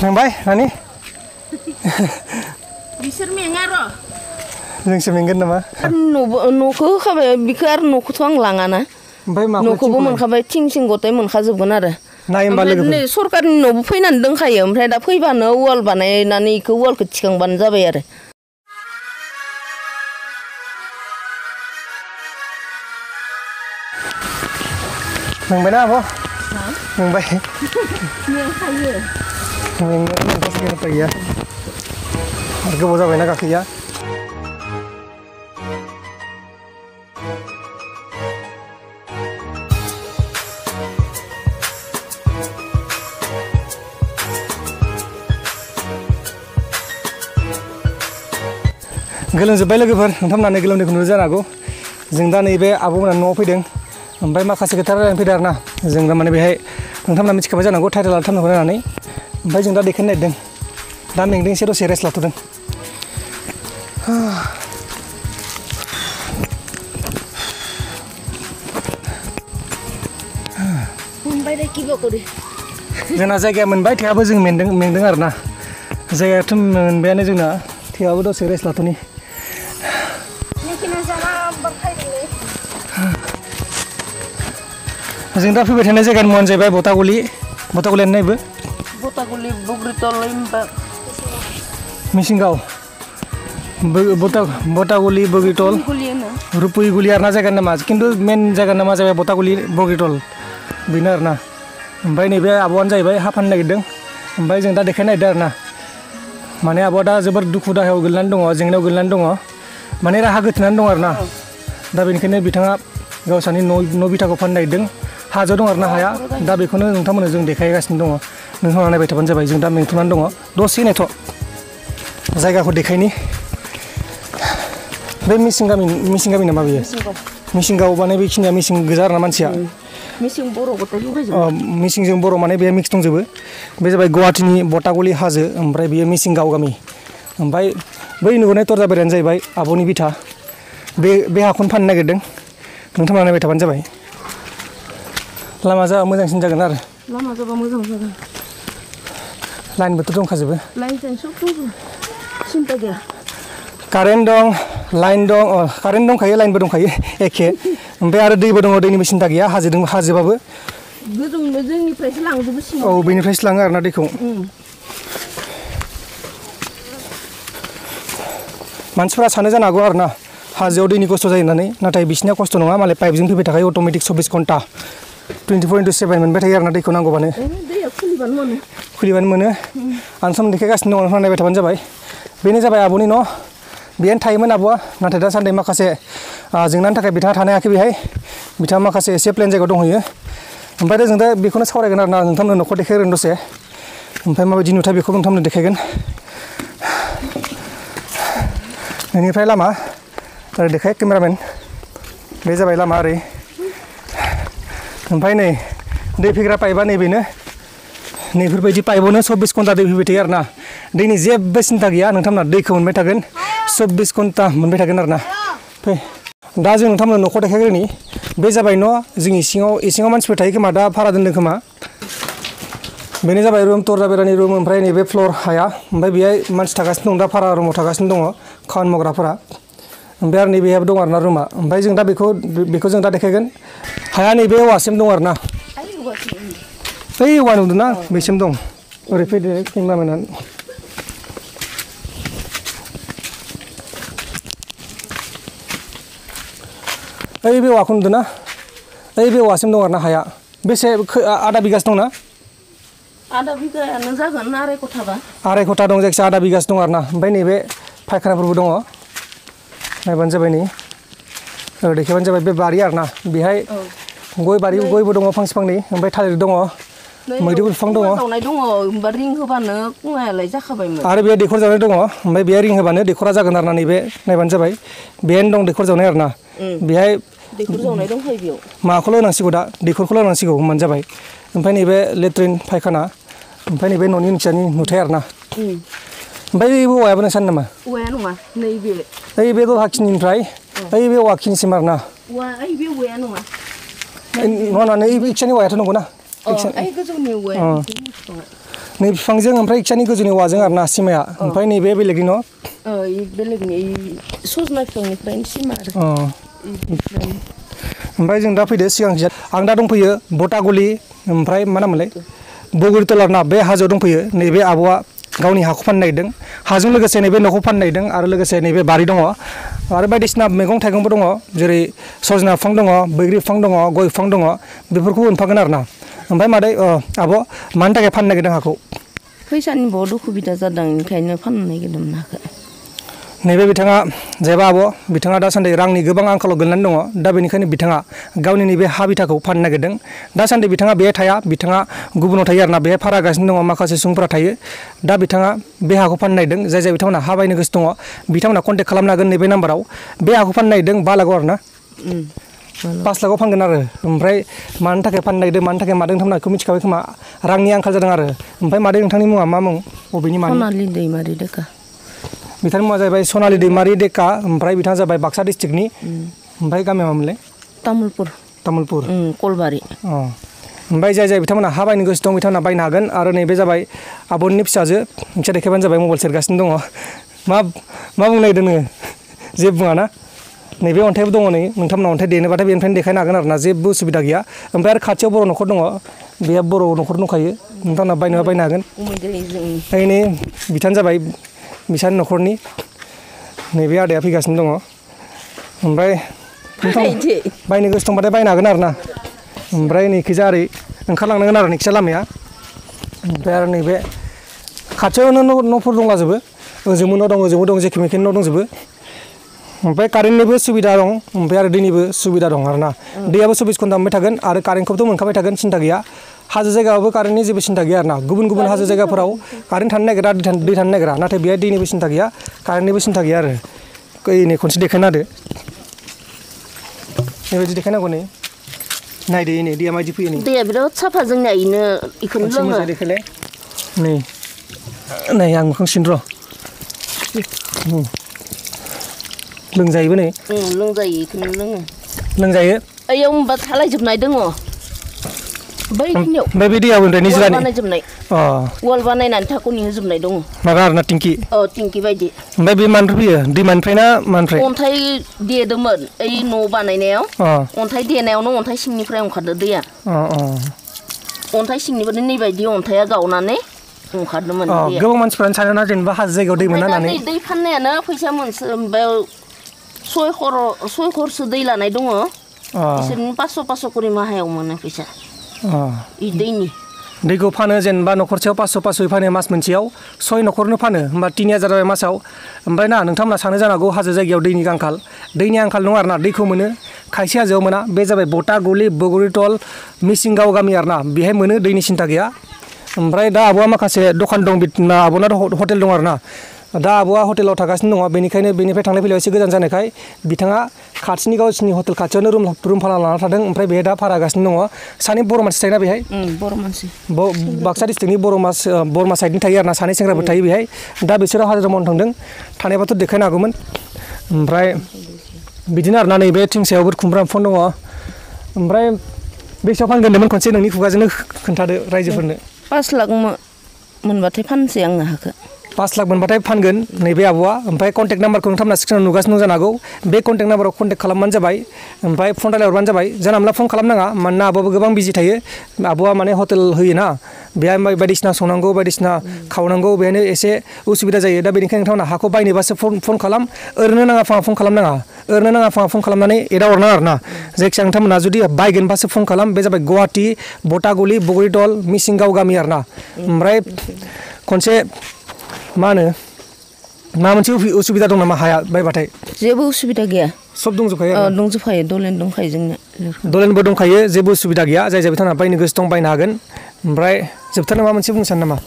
मेंबाय नानि बिसोर मेङा र' जोंसो मेंगोन नामा न'खौ होखाबाय बिखौ आरो न'खौथ' आं लाङाना ओमफ्राय न'खौबो मोनखाबाय थिं सिं गथाय मोनखाजोबगोन आरो नाय होमबा लोगोफोर नै सरकारनि न'बो फैनानै दंखायो ओमफ्राय दा फैबानो वाल बानायनानै इखौ वालखौ थिखांबानो जाबाय आरो मेंबायना आब' मेंबाय मेंखायो मेंनायाथ' उफाय गैया आरो गोबाव जाबायना गाखैया गोलोमजोब्बाय लोगोफोर नोंथांमोना गोलोमदैखौ नुनो जानो हागौ जों दा नैबे आब'मोना न'आव फैदों ओमफ्राय माखासे खोथा रायलायनो फैदों आरोना जों दा माने बेहाय नोंथांमोना मिथिखाबाय जानांगौ टाइटेल थांनांगौ होननानै ओमफ्राय जों दा देखायनो नागिरदों दा मेंदों एसे दसे रेस्ट लाथ'दों जोंना जायगाया मोनबाय थेवबो जों मेंदों आरोना जायगायाथ' मोनबायानो जोंना थेवबो दसे रेस्ट लाथ'नि जों दा फैबाय थानाय जायगानि मुङानो जाहैबाय बतागुलियानो नायबो बतागुलि बग्रितल मिसिंगाव बतागुलि बग्रितल रुपुइगुलि आरोना जायगानि नामा खिन्थु मेन जायगानि नामा जाबाय बतागुलि बग्रितल बेनो आरोना ओमफ्राय नैबे आब'आनो जाहैबाय हा फाननो नागिरदों ओमफ्राय जों दा देखायनो नागिरदों आरोना माने आब'आ दा जोबोर दुखु दाहायाव गोलैनानै दङ जेंनायाव गोलैनानै दङ माने राहा गोथेनानै दङ आरोना दा बेनिखायनो बिथाङा गावसानि न' बिथाखौ फाननो नागिरदों हाजोआव दं आरोना हाया दा बेखौनो नोंथांमोननो जों देखायगासिनो दङ नोंथांमोना नायबाय थाबानो जाबाय जों दा मेंथ'नानै दङ दसे नायथ' जायगाखौ देखायनि बे मिसिं गामि नामा बेयो मिसिंगाव माने बेखिनिया मिसिं गोजा आरोना मानसिया मिसिं बर' गथाय लगायजोबो मिसिंजों बर' माने बे मिक्स दंजोबो बे जाबाय गुवाहाटीनि बतागुलि हाजो ओमफ्राय बेयो मिसिंगाव गामि ओमफ्राय बै नुनाय तरजाबारियानो जाहैबाय आब'नि बिथा बे हाखौनो फाननो नागिरदों नोंथांमोना नायबाय थाबानो जाबाय लामा जाबा मोजांसिन जागोन आरो लामा जाबा मोजां जागोन लाइनबोथ' दंखाजोबो लाइनजों सब दंजोबो सिन्था गैया कारेन्ट दं लाइन दं कारेन्ट दंखायो लाइनबो दंखायो एखे ओमफ्राय आरो दैबो दङ दैनिबो सिन्था गैया हाजोबाबो गोजौनो जोंनिफ्रायसो लांजोबो सिङाव औ बेनिफ्रायसो लाङो आरोना दैखौ मानसिफोरा सानो जानो हागौ आरोना हाजोआव दैनि खस्थ' जायो होननानै नाथाय बिसिनिया खस्थ' नङा मालाय पाइपजों फैबाय थाखायो अट'मेटिक 24 घन्टा 24/7 मोनबाय थायो आरोना दैखौ नांगौबानो दैया खुलिबानो मोनो आं सम देखायगासिनो दङ नोंथाङा नायबाय थाबानो जाबाय बेनो जाबाय आब'नि न' बेहायनो थायोमोन आब'आ नाथाय दासान्दि माखासे जेंनानि थाखाय बिथाङा थानो हायाखै बेहाय बिथाङा माखासे एसे प्लेन जायगायाव दंहैयो ओमफ्राय जों दा बेखौनो सावरायगोन आरोना नोंथांमोननो न'खौ देखायग्रोन दसे ओमफ्राय माबायदि नुथाय बेखौ नोंथांमोननो देखायगोन नोंनिफ्राय लामा ओरै देखाय केमेरामेन बे जाबाय लामा ओरै ओमफ्राय नै दै फैग्रा पाइपआ नैबेनो नैफोरबायदि पाइपआवनो 24 घन्टा दै फैबाय थायो आरोना दैनि जेबो सिन्था गैया नोंथांमोना दैखौ मोनबाय थागोन 24 घन्टा मोनबाय थागोन आरोना फै दा जों नोंथांमोननो न'खौ देखायग्रोनि बे जाबाय न' जोंनि इसिङाव मानसिफोर थायो खोमा दा भारा दोनदों खोमा बेनो जाबाय रुम तरजाबेरानि रुम ओमफ्राय नैबे फ्लर हाया ओमफ्राय बेहाय मानसि थागासिनो दं दा भारा रुमाव थागासिनो दङ खामानि मावग्राफोरा ओमफ्राय आरो नैबेहाबो दं आरोना रुमा ओमफ्राय जों दा बेखौ जों दा देखायगोन हाया नैबे औवासिम दं आरोना ओइ औवा नुदों ना बेसिम दं ओरै फैदो केमेरामेना ओइ बे औवाखौ नुदों ना ओइ बे औवासिम दं आरोना हाया बेसे आधा बिगासो दंना आधा बिगायानो जागोन आराय खथा दं जायखिजाया आधा बिगासो दं आरोना ओमफ्राय नैबे फायखानाफोरबो दङ नायबानो जाबाय नै देखायबानो जाबाय बे बारि आरोना बेहाय गयबो दङ फांसे फांनै ओमफ्राय थालिर दङ मैदुफुल बिफां दङ रिं होबानो कुङायालाय जाखाबायमोन आरो बेहाय दैखर जावनाय दङ ओमफ्राय बेहाय रिं होबानो दैखरा जागोन आरोना नैबे नायबानो जाबाय बेहायनो दं दैखर जावनाय आरोना बेहाय दैखर जावनाय दंखायो बेयाव माखौल' होनांसिगौ दा दैखरखौल' होनांसिगौ होनबानो जाबाय ओमफ्राय नैबे लेट्रिन फायखाना ओमफ्राय नैबे न'नि नोंसानि नुथाय आरोना ओमफ्य बे औवायाबो नोंसानि नामा? औवाया नङा नैबे ओइ बे दहाखिनिफ्राय ओइ बे औवाखिनिसिम आरोना ओइ बे औवाया नङा नङा नै बे इक्सानि औवायाथ' नंगौ ना ओइ गोजौनि औवाया नै बिफांजों ओमफ्राय इक्सानि गोजौनि औवाजों आरो ना सिमाया ओमफ्राय नैबे बेलेगनि न' बेलेगनि सजना बिफांनिफ्रायनो सिमा आरो ओमफ्राय जों दा फैदो सिगांखिजा आं दा दंफैयो बटागुलि ओमफ्राय मा नाममोनलाय बगुरितला आरोना बे हाजोआव दंफैयो नैबे आब'आ गावनि हाखौ फाननो नागिरदों हाजों लोगोसे नैबे न'खौ फाननो नागिरदों आरो लोगोसे नैबे बारि दङ आरो बायदिसिना मैगं थाइगंबो दङ जेरै सजना बिफां दङ बैग्रि बिफां दङ गय बिफां दङ बेफोरखौ मोनफागोन आरो ना ओमफ्राय मादै आब' मानि थाखाय फाननो नागिरदों हाखौ फैसानि बहुद उसुबिदा जादों ओंखायनो फाननो नागिरदोंमोन हाखौ नैबे बिथाङा जायबा आब' बिथाङा दासान्दि रांनि गोबां आंखालाव गोलैनानै दङ दा बेनिखायनो बिथाङा गावनि नैबे हा बिथाखौ फाननो नागिरदों दासान्दि बिथाङा बेहाय थाया बिथाङा गुबुनाव थायो आरोना बेहाय भारा गासिनो दङ माखासे सुबुंफोरा थायो दा बिथाङा बे हाखौ फाननो नागिरदों जाय बिथांमोनहा हा बायनो गोसो दङ बिथांमोनहा कन्टेक्ट खालामनो हागोन नैबे नाम्बाराव बे हाखौ फाननो नागिरदों 5 लाखआव आरो ना 5 लाखआव फानगोन आरो ओमफ्राय मानि थाखाय फाननो नागिरदों मानि थाखाय मादों नोंथांमोनहा बेखौ मिथिखाबाय खोमा रांनि आंखाल जादों आरो ओमफ्राय मादै नोंथांनि मुङा मा मुं बबेनि मानि सनालि दैमारि देखा बिथांनि मुङा जाहैबाय सनालि दैमारि डेका ओमफ्राय बिथाङा जाबाय बाक्सा डिस्ट्रिक्टनि ओमफ्राय गामिया मामोनलाय तामुलपुर कलबारि ओमफ्राय जाय बिथांमोनहा हा बायनो गोसो दं बिथांमोनहा बायनो हागोन आरो नैबे जाबाय आब'नि फिसाजो मोनसे देखायबानो जाबाय मबाइल सेरगासिनो दङ मा बुंनो नागिरदों नोङो जेबो बुङा ना नैबे अन्थाइबो दङ नै नोंथांमोना अन्थाइ देनोबाथाय बेनिफ्रायनो देखायनो हागोन आरो ना जेबो उसुबिदा गैया ओमफ्राय आरो खाथियाव बर' न'खर दङ बेहा बर' न'खर दंखायो नोंथांमोना बायनोबा बायनो हागोन ओमफ्राय नै बिथाङानो जाबाय बिसानि न'खरनि नैबे आदाया फैगासिनो दङ ओमफ्राय बायनो गोसो दंबाथाय बायनो हागोन आरो ना ओमफ्राय नैखिजा ओरै ओंखारलांनांगोन आरो नैखिजा लामाया ओमफ्राय आरो नैबे खाथियावनो न'फोर दंलाजोबो ओजोंबो न' दं ओजोंबो दं जेखि मेखिनि न' दंजोबो ओमफ्राय कारेन्टनिबो सुबिदा दं ओमफ्राय आरो दैनिबो सुबिदा दं आरो ना दैयाबो 24 घन्टा मोनबाय थागोन आरो कारेन्टखौबोथ' मोनखाबाय थागोन सिन्था गैया हाजो जायगायावबो कारेन्टनि जेबो सिन्था गैया आरो ना गुबुन हाजो जायगाफोराव कारेन्ट थानो नागिरा दै थानो नागिरा नाथाय बेहाय दैनिबो सिन्था गैया कारेन्टनिबो सिन्था गैया आरो नै खनसे देखायना होदो बेबायदि देखायनांगौ नै नायदो नै दैया माबायदि फैयो नै दैया बिराद साफा जोंनिया इखौनो लोङो देखायलाय नै आं मोखांसिन र' लोंजायोबो नै लोंजायो इखौनो लोङो लोंजायो ओयाव होनबा थालायजोबनाय दङ बैखिनियाव ओमफ्राय बे दैयाव निजिरानि बानायजोबनाय वाल बानायनानै थाखुनि होजोबनाय दङ माबा आरोना टिंकि टिंकि बायदि ओमफ्राय बे मानिफ्राय फैयो दैमानिफ्राय ना मानिफ्राय अन्थाइ देदोंमोन ओइ न' बानायनायाव अन्थाइ देनायावनो अन्थाइ सिंनिफ्राय ओंखारदो दैया अन्थाइ सिंनिफ्राय नैबायदि अन्थाइया गावनानै ओंखारदोंमोन गोबां मानसिफोरानो सानोना जेनेबा हाजो जायगायाव दै मोना होननानै दै फाननायानो फैसा मोनसो ओमफ्राय 6 खरसो दै लानाय दङ बिसोरनि 500 करि माहायाव मोनो फैसा दैनि दैखौ फानो जेनेबा न'खरसेयाव 500 फानो मास मोनसेयाव 6 न'खरनो फानो होमबा 3000 जाबाय मासाव ओमफ्राय ना नोंथांमोना सानो जानांगौ हाजो जायगायाव दैनि आंखाल नङा आरोना दैखौ मोनो खायसे हाजोआव मोना बे जाबाय बटागुलि बगुरितल मिसिंगाव गामि आरोना बेहाय मोनो दैनि सिन्था गैया ओमफ्राय दा आब'आ माखासे दखान दं आब'ना हटेल दं आरोना दा आब'आ हटेलाव थागासिनो दङ बेनिखायनो बेनिफ्राय थांलाय फैलाय एसे गोजान जानायखाय बिथाङा खाथिनि गावसिनि हटेल खाथियावनो रुम भारा लाना थादों ओमफ्राय बेहाय दा भारा गासिनो दङ सानै बर' मानसि थायोना बेहाय बर' मानसि बाक्सा डिस्ट्रिक्टनि बरमा साइडनि थायो आरोना सानै सेंग्राफोर थायो बेहाय दा बिसोरो हाजिरा मावनो थांदों थानायबाथ' देखायनो हागौमोन ओमफ्राय बिदिनो आरोना नैबे थिंसायावबो खुमब्रा बिफां दङ ओमफ्राय बेसेयाव फानगोन होनदोंमोन खनसे नोंनि खुगाजोंनो खोन्थादो रायजोफोरनो 5 लाख मोनबाथाय फानसै आङो हाखौ 5 लाख मोनबाथाय फानगोन नैबे आब'आ ओमफ्राय कन्टेक्ट नाम्बारखौ नोंथांमोना स्क्रिनाव नुगासिनो जानो हागौ बे कन्टेक्ट नाम्बाराव कन्टेक्ट खालामबानो जाबाय ओमफ्राय फन रायलायहरबानो जाबाय जानला मोनला फन खालामनाङा मानोना आब'आबो गोबां बिजि थायो आब'आ माने हटेल होयोना बेहाय बायदिसिना संनांगौ बायदिसिना खावनांगौ बेहायनो एसे उसुबिदा जायो दा बेनिखायनो नोंथांमोना हाखौ बायनोबासो फन खालाम ओरैनो नाङा फाङा फन खालामनाङा ओरैनो नाङा फाङा फन खालामनानै एदावहरनाङा आरोना जायखिजाया नोंथांमोना जुदि बायगोनबासो फन खालाम बे जाबाय गुवाहाटि बटागुलि बगुरितल मिसिंगाव गामि आरोना ओमफ्राय खनसे मा होनो मा मोनसे उसुबिदा दं नामा हाया बायबाथाय जेबो उसुबिदा गैया सब दंजोबखायो दंजोबखायो दलेन दंखायो जोंनिया दलेनबो दंखायो जेबो उसुबिदा गैया जाय बिथांमोना बायनो गोसो दं बायनो हागोन ओमफ्राय जोबथारनो मा मोनसे बुंनो सानो नामा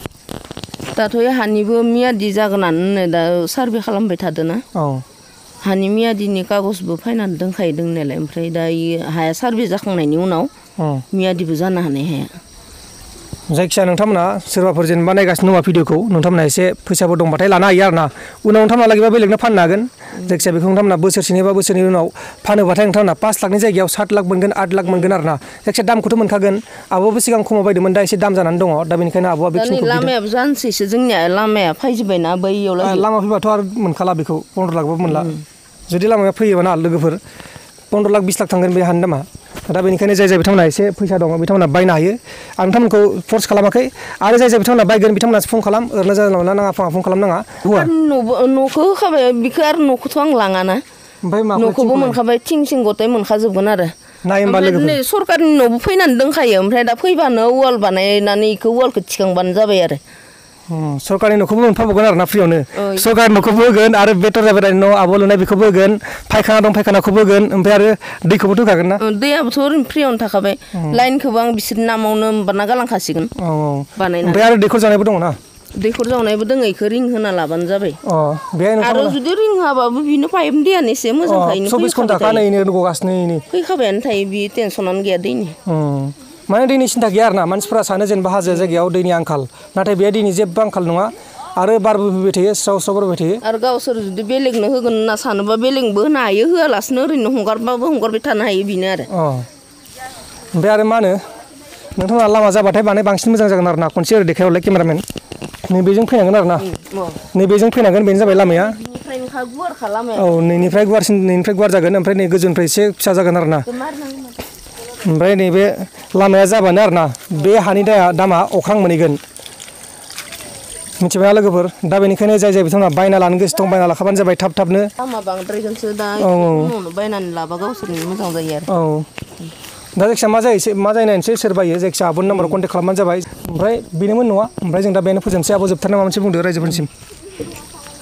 दाथ' हानिबो मियादि जागोनानो दा सार्भे खालामबाय थादोना हानि मियादिनि कागजबो फायनानै दोनखायो दोंनायालाय ओमफ्राय दा हाया सार्भे जाखांनायनि उनाव मियादिबो जानो हानाय हाया जायखिया नोंथांमोना सोरबाफोर जेनेबा नायगासिनो दङ भिडिअखौ नोंथांमोना एसे फैसाफोर दंबाथाय लानो हायो आरोना उनाव नोंथांमोना लागैबा बेलेगनो फाननो हागोन जायखिया बेखौ नोंथांमोना बोसोरसेनि बा बोसोरनि उनाव फानोबाथाय नोंथांमोना 5 लाखनि जायगायाव 7 लाख मोनगोन 8 लाख मोनगोन आरोना जायखिया दामखौथ' मोनखागोन आब'आबो सिगां खमाव बायदोंमोन दा एसे दाम जानानै दङ दा बेनिखायनो आब'आ बेखिनिखौ लामायाबो जानोसैसो जोंनिया लामाया फैजोब्बायना बैयाव लामा फैबाथ' आरो मोनखाला बेखौ 15 लाखबो मोनला जुदि लामाया फैयोबा ना लोगोफोर 15 लाख 20 लाख थांगोन बे हानि दामा दा बेनिखायनो जाय बिथांमोना एसे फैसा दङ बिथांमोना बायनो हायो आं नोंथांमोनखौ फर्स खालामाखै आरो जाय बिथांमोना बायगोन बिथांमोना फन खालाम ओरैनो जानला नाङा फन खालामनाङा न'खौ होखाबाय बिखौ आरो न'खौथ' आं लाङाना ओमफ्राय न'खौबो मोनखाबाय थिं सिं गथाय मोनखाजोबगोन आरो नाय होमबा लोगोफोर सरकारनि न'बो फैनानै दोनखायो ओमफ्राय दा फैबानो वाल बानायनानै इखौ वालखौ थिखांबानो जाबाय आरो सरकारनि न'खौबो मोनफाबोगोन आरोना फ्रियावनो सरकारनि न'खौबो होगोन आरो बेटर जाबाय न' आब' लुनाय बेखौबो होगोन फायखाना दं फायखानाखौबो होगोन ओमफ्राय आरो दैखौबोथ' होखागोन ना दैयाबोथ' ओरैनो फ्रियावनो थाखाबाय लाइनखौबो आं बिसोरनि नामावनो माबाना गालांखासिगोन बानायना ओमफ्राय आरो दैखर जानायबो दङ ना दैखर जावनायबो दङ इखौ रिं होना लाबानो जाबाय बेहाय आरो जुदि रिं होआबाबो बिनो पाइप दैयानो एसे मोजांखायनो 24 घन्टा खानैनो गगासिनो फैखाबायानो थायो बि टेनसनानो गैया दैनि माने दैनि सिन्था गैया आरोना मानसिफोरा सानो जेनेबा हाजो जायगायाव दैनि आंखाल नाथाय बे दैनि जेबो आंखाल नङा आरो बारबो फैबाय थायो स्राव स्राव बारबाय थायो आरो गावसोर जुदि बेलेगनो होगोन होनना सानोबा बेलेगबो होनो हायो होआलासिनो ओरैनो हगारबाबो हगारबाय थानो हायो बेनो आरो ओमफ्राय आरो मा होनो नोंथाङा लामा जाबाथाय माने बांसिन मोजां जागोन आरोना खनसे ओरै देखायहरलाय केमेरामेन नैबेजों फैनांगोन आरोना नैबेजों फैनांगोन बेनो जाबाय लामाया नैनिफ्राय गुवार जागोन ओमफ्राय नै गोजौनिफ्राय एसे फिसा जागोन आरोना ओमफ्राय नैबे लामाया जाबानो आरोना बे हानि दामा अख्रां मोनहैगोन मिथिबायना लोगोफोर दा बेनिखायनो जाय बिथांमोना बायना लानो गोसो दं बायना लाखाबानो जाबाय थाब थाबनो दामा बांद्रायगोनसो दा बायनानै लाबा गावसोरनि मोजां जायो आरो दा जायखिया मा जायो नायनोसै सोर बायो जायखिया आब'नि नाम्बाराव कन्टेक्ट खालामबानो जाबाय ओमफ्राय बेनोमोन नङा ओमफ्राय जों दा बेनो फोजोबनोसै आब' जोबथारना माबा मोनसे बुंदो रायजोफोरनिसिम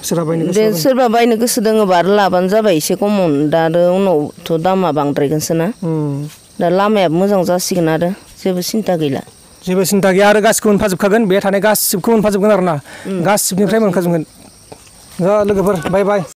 सोरबा बायनो गोसो दङबा आरो लाबानो जाबाय एसे खमावनो दा आरो उनावथ' दामा बांद्रायगोनसो ना दा लामायाबो मोजां जासिगोन आरो जेबो सिन्था गैला जेबो सिन्था गैया आरो गासिखौबो मोनफाजोबखागोन बे थानाय गासिबखौ मोनफाजोबगोन आरोना गासिबनिफ्राय मोनखाजोबगोन लोगोफोर बाय बाय